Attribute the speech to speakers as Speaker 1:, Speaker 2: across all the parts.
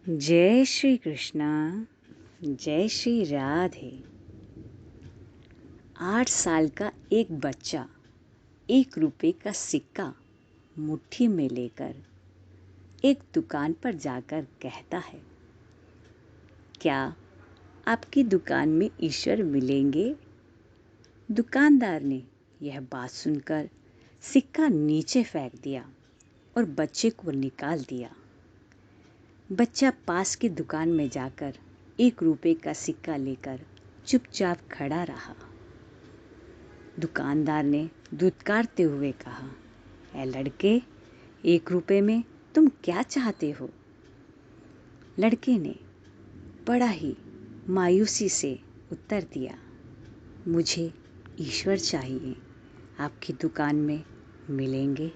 Speaker 1: जय श्री कृष्णा, जय श्री राधे। 8 साल का एक बच्चा 1 रुपए का सिक्का मुट्ठी में लेकर एक दुकान पर जाकर कहता है, क्या आपकी दुकान में ईश्वर मिलेंगे? दुकानदार ने यह बात सुनकर सिक्का नीचे फेंक दिया और बच्चे को निकाल दिया। बच्चा पास की दुकान में जाकर 1 रुपए का सिक्का लेकर चुपचाप खड़ा रहा। दुकानदार ने धुतकारते हुए कहा, ऐ लड़के, 1 रुपए में तुम क्या चाहते हो? लड़के ने बड़ा ही मायूसी से उत्तर दिया, मुझे ईश्वर चाहिए, आपकी दुकान में मिलेंगे?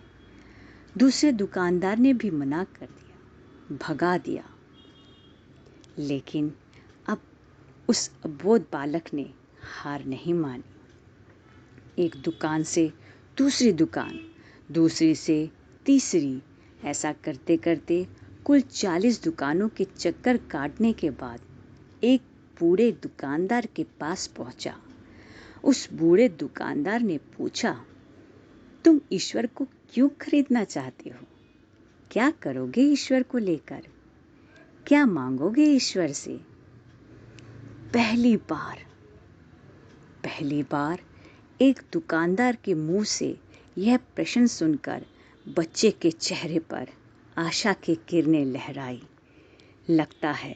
Speaker 1: दूसरे दुकानदार ने भी मना कर दिया, भगा दिया। लेकिन अब उस अबोध बालक ने हार नहीं मानी। एक दुकान से दूसरी दुकान, दूसरी से तीसरी, ऐसा करते करते कुल 40 दुकानों के चक्कर काटने के बाद एक बूढ़े दुकानदार के पास पहुंचा। उस बूढ़े दुकानदार ने पूछा, तुम ईश्वर को क्यों खरीदना चाहते हो? क्या करोगे ईश्वर को लेकर? क्या मांगोगे ईश्वर से? पहली बार एक दुकानदार के मुंह से यह प्रश्न सुनकर बच्चे के चेहरे पर आशा की किरणें लहराई। लगता है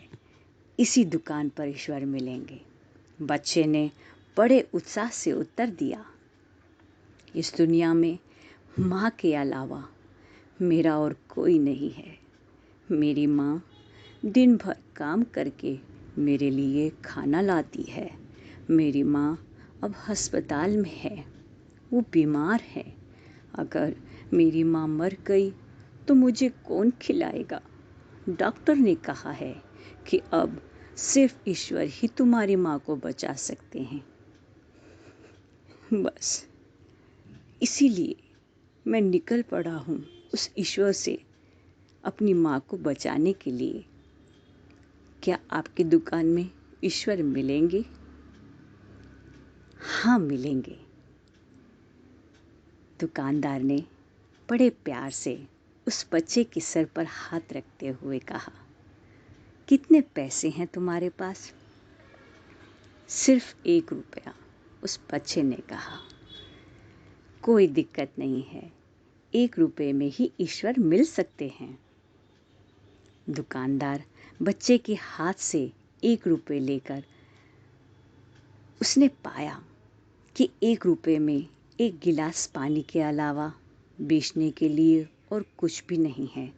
Speaker 1: इसी दुकान पर ईश्वर मिलेंगे। बच्चे ने बड़े उत्साह से उत्तर दिया, इस दुनिया में माँ के अलावा मेरा और कोई नहीं है। मेरी माँ दिन भर काम करके मेरे लिए खाना लाती है। मेरी माँ अब अस्पताल में है, वो बीमार है। अगर मेरी माँ मर गई तो मुझे कौन खिलाएगा? डॉक्टर ने कहा है कि अब सिर्फ ईश्वर ही तुम्हारी माँ को बचा सकते हैं। बस इसीलिए मैं निकल पड़ा हूँ उस ईश्वर से अपनी माँ को बचाने के लिए। क्या आपकी दुकान में ईश्वर मिलेंगे? हाँ, मिलेंगे। दुकानदार ने बड़े प्यार से उस बच्चे के सर पर हाथ रखते हुए कहा, कितने पैसे हैं तुम्हारे पास? सिर्फ 1 रुपया, उस बच्चे ने कहा। कोई दिक्कत नहीं है, 1 रुपए में ही ईश्वर मिल सकते हैं। दुकानदार बच्चे के हाथ से 1 रुपए लेकर उसने पाया कि 1 रुपए में 1 गिलास पानी के अलावा बेचने के लिए और कुछ भी नहीं है।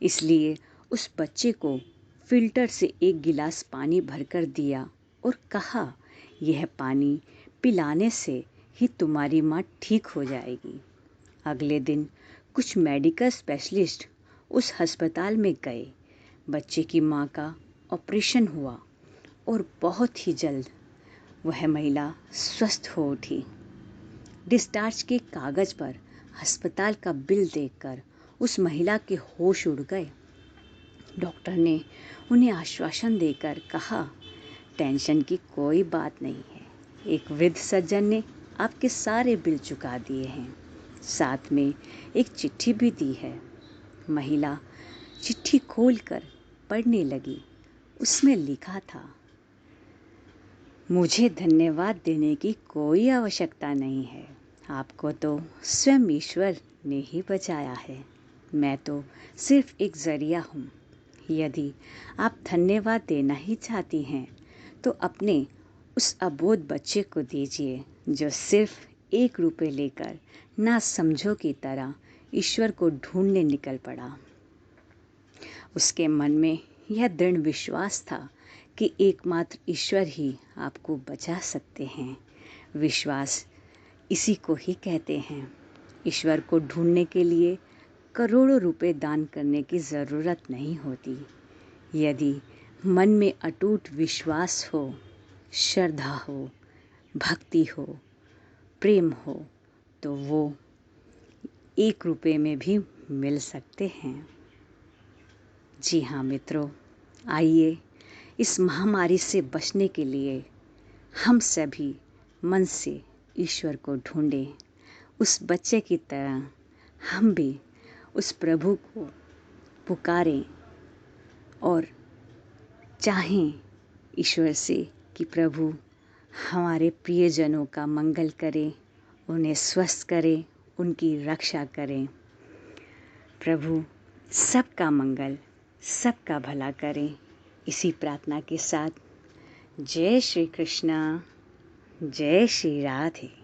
Speaker 1: इसलिए उस बच्चे को फिल्टर से 1 गिलास पानी भरकर दिया और कहा, यह पानी पिलाने से ही तुम्हारी माँ ठीक हो जाएगी। अगले दिन कुछ मेडिकल स्पेशलिस्ट उस अस्पताल में गए। बच्चे की माँ का ऑपरेशन हुआ और बहुत ही जल्द वह महिला स्वस्थ हो उठी। डिस्चार्ज के कागज पर अस्पताल का बिल देखकर उस महिला के होश उड़ गए। डॉक्टर ने उन्हें आश्वासन देकर कहा, टेंशन की कोई बात नहीं है। एक वृद्ध सज्जन ने आपके सारे बिल चुका दिए हैं, साथ में एक चिट्ठी भी दी है। महिला चिट्ठी खोलकर पढ़ने लगी। उसमें लिखा था, मुझे धन्यवाद देने की कोई आवश्यकता नहीं है। आपको तो स्वयं ईश्वर ने ही बचाया है। मैं तो सिर्फ एक जरिया हूँ। यदि आप धन्यवाद देना ही चाहती हैं तो अपने उस अबोध बच्चे को दीजिए जो सिर्फ 1 रुपए लेकर ना समझो की तरह ईश्वर को ढूंढने निकल पड़ा। उसके मन में यह दृढ़ विश्वास था कि एकमात्र ईश्वर ही आपको बचा सकते हैं। विश्वास इसी को ही कहते हैं। ईश्वर को ढूंढने के लिए करोड़ों रुपए दान करने की ज़रूरत नहीं होती। यदि मन में अटूट विश्वास हो, श्रद्धा हो, भक्ति हो, प्रेम हो, तो वो 1 रुपए में भी मिल सकते हैं। जी हाँ मित्रों, आइए इस महामारी से बचने के लिए हम सभी मन से ईश्वर को ढूंढें। उस बच्चे की तरह हम भी उस प्रभु को पुकारें और चाहें ईश्वर से कि प्रभु हमारे प्रियजनों का मंगल करें, उन्हें स्वस्थ करें, उनकी रक्षा करें। प्रभु सबका मंगल, सबका भला करें। इसी प्रार्थना के साथ जय श्री कृष्णा, जय श्री राधे।